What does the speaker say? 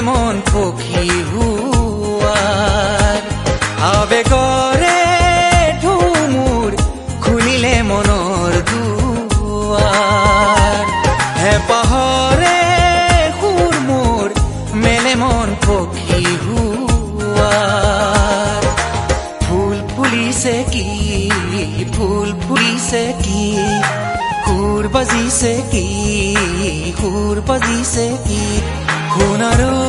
মন পক্ষী হুয়াৰ আবেগৰে ঢুমুৰ খুলিলে মনৰ দুৱাৰ হেঁপাহৰে সুৰ মোৰ মেলে মন পক্ষী হুয়াৰ ফুল ফুলিছে কি ফুল ফুলিছে কি সুৰ বাজিছে কি সুৰ বাজিছে কি সোণাৰো